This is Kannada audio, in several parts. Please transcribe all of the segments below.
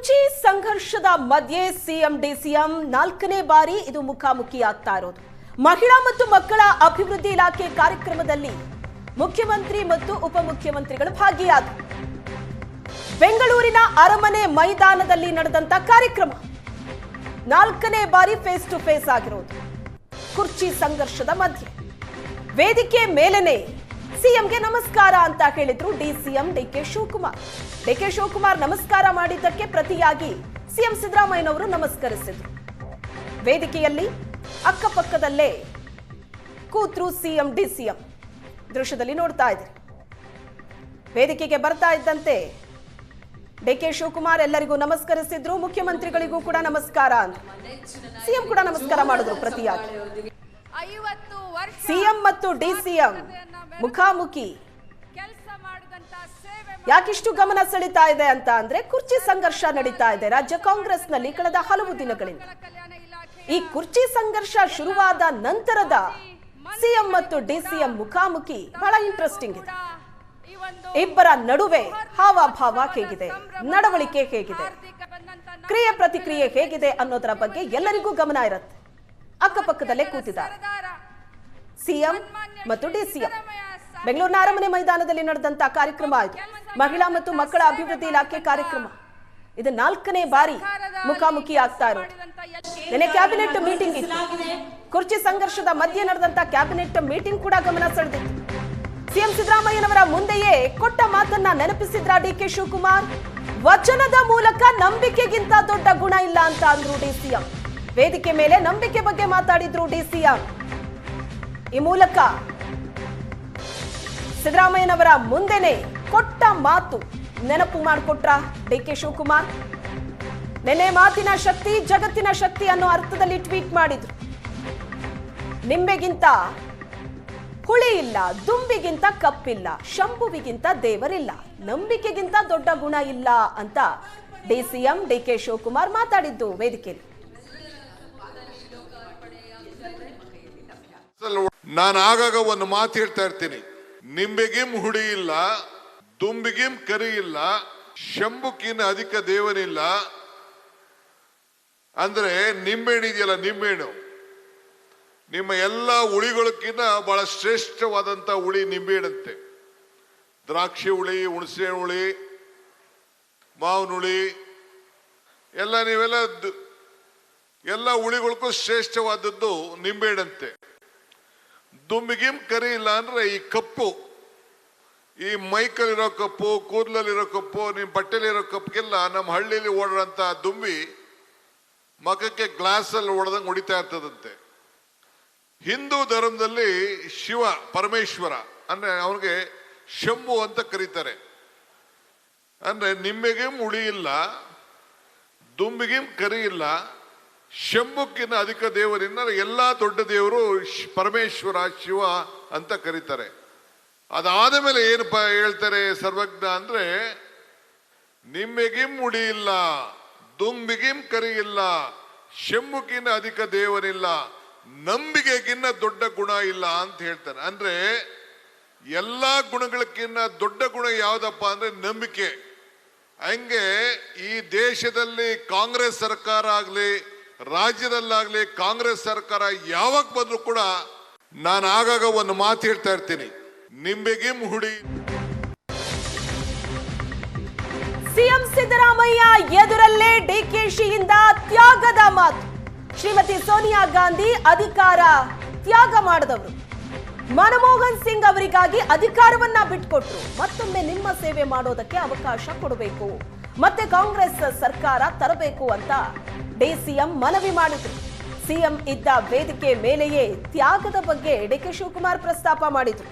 ಕುರ್ಚಿ ಸಂಘರ್ಷದ ಮಧ್ಯೆ ಸಿಎಂ ಡಿಸಿಎಂ ನಾಲ್ಕನೇ ಬಾರಿ ಇದು ಮುಖಾಮುಖಿ ಆಗ್ತಾ ಇರೋದು. ಮಹಿಳಾ ಮತ್ತು ಮಕ್ಕಳ ಅಭಿವೃದ್ಧಿ ಇಲಾಖೆ ಕಾರ್ಯಕ್ರಮದಲ್ಲಿ ಮುಖ್ಯಮಂತ್ರಿ ಮತ್ತು ಉಪಮುಖ್ಯಮಂತ್ರಿಗಳು ಭಾಗಿಯಾದರು. ಬೆಂಗಳೂರಿನ ಅರಮನೆ ಮೈದಾನದಲ್ಲಿ ನಡೆದಂತ ಕಾರ್ಯಕ್ರಮ ನಾಲ್ಕನೇ ಬಾರಿ ಫೇಸ್ ಟು ಫೇಸ್ ಆಗಿರೋದು. ಕುರ್ಚಿ ಸಂಘರ್ಷದ ಮಧ್ಯೆ ವೇದಿಕೆ ಮೇಲೆನೆ ಸಿಎಂಗೆ ನಮಸ್ಕಾರ ಅಂತ ಹೇಳಿದ್ರು DCM DK Shivakumar. DK Shivakumar ನಮಸ್ಕಾರ ಮಾಡಿದ್ದಕ್ಕೆ ಪ್ರತಿಯಾಗಿ ಸಿಎಂ ಸಿದ್ದರಾಮಯ್ಯನವರು ನಮಸ್ಕರಿಸಿದ್ರು. ವೇದಿಕೆಯಲ್ಲಿ ಅಕ್ಕಪಕ್ಕದಲ್ಲೇ ಕೂತ್ರು ಸಿಎಂ ಡಿಸಿಎಂ. ದೃಶ್ಯದಲ್ಲಿ ನೋಡ್ತಾ ಇದ್ದೀರಿ. ವೇದಿಕೆಗೆ ಬರ್ತಾ ಇದ್ದಂತೆ ಡಿಕೆ ಶಿವಕುಮಾರ್ ಎಲ್ಲರಿಗೂ ನಮಸ್ಕರಿಸಿದ್ರು. ಮುಖ್ಯಮಂತ್ರಿಗಳಿಗೂ ಕೂಡ ನಮಸ್ಕಾರ ಅಂತ ಸಿಎಂ ಕೂಡ ನಮಸ್ಕಾರ ಮಾಡಿದ್ರು ಪ್ರತಿಯಾಗಿ. ಸಿಎಂ ಮತ್ತು ಡಿಸಿಎಂ ಮುಖಾಮುಖಿ ಯಾಕಿಷ್ಟು ಗಮನ ಸೆಳೀತಾ ಇದೆ ಅಂತ ಅಂದ್ರೆ ಕುರ್ಚಿ ಸಂಘರ್ಷ ನಡೀತಾ ಇದೆ ರಾಜ್ಯ ಕಾಂಗ್ರೆಸ್ನಲ್ಲಿ ಕಳೆದ ಹಲವು ದಿನಗಳಿಂದ. ಈ ಕುರ್ಚಿ ಸಂಘರ್ಷ ಶುರುವಾದ ನಂತರದ ಸಿಎಂ ಮತ್ತು ಡಿಸಿಎಂ ಮುಖಾಮುಖಿ ಬಹಳ ಇಂಟ್ರೆಸ್ಟಿಂಗ್ ಇದೆ. ಇಬ್ಬರ ನಡುವೆ ಹಾವಭಾವ ಹೇಗಿದೆ, ನಡವಳಿಕೆ ಹೇಗಿದೆ, ಕ್ರಿಯೆ ಪ್ರತಿಕ್ರಿಯೆ ಹೇಗಿದೆ ಅನ್ನೋದರ ಬಗ್ಗೆ ಎಲ್ಲರಿಗೂ ಗಮನ ಇರುತ್ತೆ. ಅಕ್ಕಪಕ್ಕದಲ್ಲೇ ಕೂತಿದ್ದಾರೆ ಸಿಎಂ ಮತ್ತು ಡಿಸಿಎಂ. ಬೆಂಗಳೂರಿನ ಅರಮನೆ ಮೈದಾನದಲ್ಲಿ ನಡೆದಂತ ಕಾರ್ಯಕ್ರಮ ಆಯಿತು. ಮಹಿಳಾ ಮತ್ತು ಮಕ್ಕಳ ಅಭಿವೃದ್ಧಿ ಇಲಾಖೆ ಕಾರ್ಯಕ್ರಮ ಇದು ನಾಲ್ಕನೇ ಬಾರಿ ಮುಖಾಮುಖಿ ಆಗ್ತಾ ಇರೋದು. ನಿನ್ನೆ ಕ್ಯಾಬಿನೆಟ್ ಮೀಟಿಂಗ್ ಇತ್ತು. ಕುರ್ಚಿ ಸಂಘರ್ಷದ ಮಧ್ಯೆ ನಡೆದಂತ ಕ್ಯಾಬಿನೆಟ್ ಮೀಟಿಂಗ್ ಕೂಡ ಗಮನ ಸೆಳೆದಿತ್ತು. ಸಿಎಂ ಸಿದ್ದರಾಮಯ್ಯನವರ ಮುಂದೆಯೇ ಕೊಟ್ಟ ಮಾತನ್ನ ನೆನಪಿಸಿದ್ರ ಡಿಕೆ ಶಿವಕುಮಾರ್. ವಚನದ ಮೂಲಕ ನಂಬಿಕೆಗಿಂತ ದೊಡ್ಡ ಗುಣ ಇಲ್ಲ ಅಂತ ಅಂದ್ರು ಡಿಸಿಎಂ. ವೇದಿಕೆ ಮೇಲೆ ನಂಬಿಕೆ ಬಗ್ಗೆ ಮಾತಾಡಿದ್ರು ಡಿಸಿಎಂ. ಈ ಮೂಲಕ ಸಿದ್ದರಾಮಯ್ಯನವರ ಮುಂದೆನೆ ಕೊಟ್ಟ ಮಾತು ನೆನಪು ಮಾಡಿಕೊಟ್ರ ಡಿಕೆ ಶಿವಕುಮಾರ್. ನೆನ್ನೆ ಮಾತಿನ ಶಕ್ತಿ ಜಗತ್ತಿನ ಶಕ್ತಿ ಅನ್ನೋ ಅರ್ಥದಲ್ಲಿ ಟ್ವೀಟ್ ಮಾಡಿದ್ರು. ನಿಂಬೆಗಿಂತ ಹುಳಿ ಇಲ್ಲ, ದುಂಬಿಗಿಂತ ಕಪ್ಪಿಲ್ಲ, ಶಂಭುವಿಗಿಂತ ದೇವರಿಲ್ಲ, ನಂಬಿಕೆಗಿಂತ ದೊಡ್ಡ ಗುಣ ಇಲ್ಲ ಅಂತ ಡಿಸಿಎಂ ಡಿಕೆ ಶಿವಕುಮಾರ್ ಮಾತಾಡಿದ್ದು ವೇದಿಕೆಯಲ್ಲಿ. ನಾನು ಆಗಾಗ ಒಂದು ಮಾತು ಹೇಳ್ತಾ ಇರ್ತೀನಿ, ನಿಂಬೆಗಿಂ ಹುಡಿ ಇಲ್ಲ, ದುಂಬಿಗಿಂ ಕರಿ ಇಲ್ಲ, ಶಂಭುಕಿನ ಅಧಿಕ ದೇವರಿಲ್ಲ. ಅಂದ್ರೆ ನಿಂಬೆಹಣ್ಣು ಇದೆಯಲ್ಲ, ನಿಂಬೆಹಣ್ಣು ನಿಮ್ಮ ಎಲ್ಲ ಹುಳಿಗಳಕ್ಕಿಂತ ಬಹಳ ಶ್ರೇಷ್ಠವಾದಂತ ಹುಳಿ ನಿಂಬೆಹಣ್ಣಂತೆ. ದ್ರಾಕ್ಷಿ ಹುಳಿ, ಹುಣಸೆ ಹುಳಿ, ಮಾವಿನ ಹುಳಿ ಎಲ್ಲ ನೀವೆಲ್ಲ ಎಲ್ಲ ಹುಳಿಗಳಿಗೂ ಶ್ರೇಷ್ಠವಾದದ್ದು ನಿಂಬೆಹಣ್ಣಂತೆ. ದುಂಬಿಗಿಂ ಕರಿ ಇಲ್ಲ ಅಂದ್ರೆ ಈ ಕಪ್ಪು, ಈ ಮೈಕಲ್ಲಿರೋ ಕಪ್ಪು, ಕೂದಲಲ್ಲಿರೋ ಕಪ್ಪು, ನಿಮ್ಮ ಬಟ್ಟೆಲಿರೋ ಕಪ್ಪಿಗೆಲ್ಲ ನಮ್ಮ ಹಳ್ಳಿಯಲ್ಲಿ ಓಡೋಂತ ದುಂಬಿ ಮಖಕ್ಕೆ ಗ್ಲಾಸಲ್ಲಿ ಹೊಡೆದಂಗೆ ಹೊಡಿತಾ ಇರ್ತದಂತೆ. ಹಿಂದೂ ಧರ್ಮದಲ್ಲಿ ಶಿವ ಪರಮೇಶ್ವರ ಅಂದ್ರೆ ಅವನಿಗೆ ಶಂಭು ಅಂತ ಕರೀತಾರೆ. ಅಂದ್ರೆ ನಿಂಬೆಗಿಂ ಹುಳಿ ಇಲ್ಲ, ದುಂಬಿಗಿಂ ಕರಿ ಇಲ್ಲ, ಶಂಭುಕ್ಕಿನ ಅಧಿಕ ದೇವರಿನ ಎಲ್ಲಾ ದೊಡ್ಡ ದೇವರು ಪರಮೇಶ್ವರ ಶಿವ ಅಂತ ಕರೀತಾರೆ. ಅದಾದ ಮೇಲೆ ಏನಪ್ಪ ಹೇಳ್ತಾರೆ ಸರ್ವಜ್ಞ ಅಂದ್ರೆ, ನಿಂಬೆಗಿಂ ಹುಡಿ ಇಲ್ಲ, ದುಂಬಿಗಿಂ ಕರಿ ಇಲ್ಲ, ಶಂಭುಕಿನ ಅಧಿಕ ದೇವರಿಲ್ಲ, ನಂಬಿಕೆಗಿನ್ನ ದೊಡ್ಡ ಗುಣ ಇಲ್ಲ ಅಂತ ಹೇಳ್ತಾರೆ. ಅಂದ್ರೆ ಎಲ್ಲಾ ಗುಣಗಳಕ್ಕಿಂತ ದೊಡ್ಡ ಗುಣ ಯಾವ್ದಪ್ಪ ಅಂದ್ರೆ ನಂಬಿಕೆ. ಹಂಗೆ ಈ ದೇಶದಲ್ಲಿ ಕಾಂಗ್ರೆಸ್ ಸರ್ಕಾರ ಆಗ್ಲಿ, ರಾಜ್ಯದಲ್ಲಾಗ್ಲಿ ಕಾಂಗ್ರೆಸ್ ಸರ್ಕಾರ ಯಾವಾಗ ಬಂದ್ರು ಕೂಡ ನಾನು ಆಗಾಗ ಒಂದು ಮಾತು ಹೇಳ್ತಾ ಇರ್ತೀನಿ, ನಿಂಬೆಗಿಂ ಹುಡಿ. ಸಿಎಂ ಸಿದ್ದರಾಮಯ್ಯ ಎದುರಲ್ಲೇ ಡಿಕೆಶಿಯಿಂದ ತ್ಯಾಗದ ಮಾತು. ಶ್ರೀಮತಿ ಸೋನಿಯಾ ಗಾಂಧಿ ಅಧಿಕಾರ ತ್ಯಾಗ ಮಾಡಿದವರು. ಮನಮೋಹನ್ ಸಿಂಗ್ ಅವರಿಗಾಗಿ ಅಧಿಕಾರವನ್ನ ಬಿಟ್ಕೊಟ್ರು. ಮತ್ತೊಮ್ಮೆ ನಿಮ್ಮ ಸೇವೆ ಮಾಡೋದಕ್ಕೆ ಅವಕಾಶ ಕೊಡಬೇಕು, ಮತ್ತೆ ಕಾಂಗ್ರೆಸ್ ಸರ್ಕಾರ ತರಬೇಕು ಅಂತ ಡಿಸಿಎಂ ಮನವಿ ಮಾಡಿದ್ರು. ಸಿಎಂ ಇದ್ದ ವೇದಿಕೆ ಮೇಲೆಯೇ ತ್ಯಾಗದ ಬಗ್ಗೆ ಡಿಕೆ ಶಿವಕುಮಾರ್ ಪ್ರಸ್ತಾಪ ಮಾಡಿದ್ರು.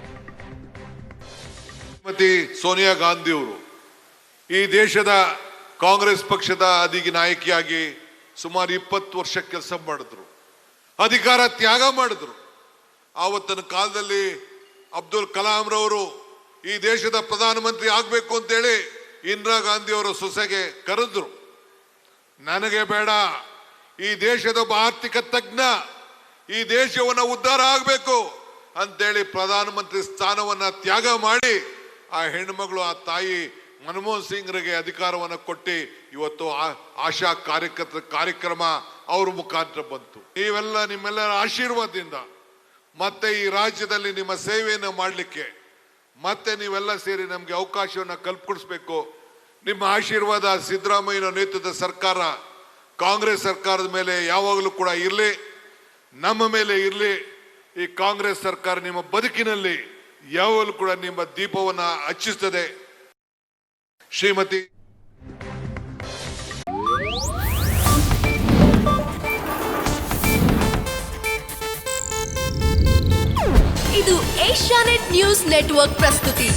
ಶ್ರೀಮತಿ ಸೋನಿಯಾ ಗಾಂಧಿ ಅವರು ಈ ದೇಶದ ಕಾಂಗ್ರೆಸ್ ಪಕ್ಷದ ನಾಯಕಿಯಾಗಿ ಸುಮಾರು 20 ವರ್ಷ ಕೆಲಸ ಮಾಡಿದ್ರು, ಅಧಿಕಾರ ತ್ಯಾಗ ಮಾಡಿದ್ರು. ಆವತ್ತಿನ ಕಾಲದಲ್ಲಿ ಅಬ್ದುಲ್ ಕಲಾಂ ರವರು ಈ ದೇಶದ ಪ್ರಧಾನಮಂತ್ರಿ ಆಗ್ಬೇಕು ಅಂತೇಳಿ ಇಂದಿರಾ ಗಾಂಧಿ ಅವರ ಸೊಸೆಗೆ ಕರೆದ್ರು. ನನಗೆ ಬೇಡ, ಈ ದೇಶದ ಆರ್ಥಿಕ ತಜ್ಞ, ಈ ದೇಶವನ್ನ ಉದ್ಧಾರ ಆಗ್ಬೇಕು ಅಂತೇಳಿ ಪ್ರಧಾನಮಂತ್ರಿ ಸ್ಥಾನವನ್ನ ತ್ಯಾಗ ಮಾಡಿ ಆ ಹೆಣ್ಮಗಳು, ಆ ತಾಯಿ ಮನಮೋಹನ್ ಸಿಂಗ್ರಿಗೆ ಅಧಿಕಾರವನ್ನು ಕೊಟ್ಟು ಇವತ್ತು ಆಶಾ ಕಾರ್ಯಕರ್ತರ ಕಾರ್ಯಕ್ರಮ ಅವ್ರ ಮುಖಾಂತರ ಬಂತು. ನೀವೆಲ್ಲ ನಿಮ್ಮೆಲ್ಲರ ಆಶೀರ್ವಾದದಿಂದ ಮತ್ತೆ ಈ ರಾಜ್ಯದಲ್ಲಿ ನಿಮ್ಮ ಸೇವೆಯನ್ನು ಮಾಡಲಿಕ್ಕೆ ಮತ್ತೆ ನೀವೆಲ್ಲ ಸೇರಿ ನಮಗೆ ಅವಕಾಶವನ್ನು ಕಲ್ಪಿಸ್ಬೇಕು. ನಿಮ್ಮ ಆಶೀರ್ವಾದ ಸಿದ್ದರಾಮಯ್ಯನ ನೇತೃತ್ವದ ಸರ್ಕಾರ, ಕಾಂಗ್ರೆಸ್ ಸರ್ಕಾರದ ಮೇಲೆ ಯಾವಾಗಲೂ ಕೂಡ ಇರಲಿ, ನಮ್ಮ ಮೇಲೆ ಇರಲಿ. ಈ ಕಾಂಗ್ರೆಸ್ ಸರ್ಕಾರ ನಿಮ್ಮ ಬದುಕಿನಲ್ಲಿ ಯಾವಾಗಲೂ ಕೂಡ ನಿಮ್ಮ ದೀಪವನ್ನು ಹಚ್ಚಿಸ್ತದೆ. ಶ್ರೀಮತಿ ಇದು ಏಷ್ಯಾನೆಟ್ ನ್ಯೂಸ್ ನೆಟ್ವರ್ಕ್ ಪ್ರಸ್ತುತಿ.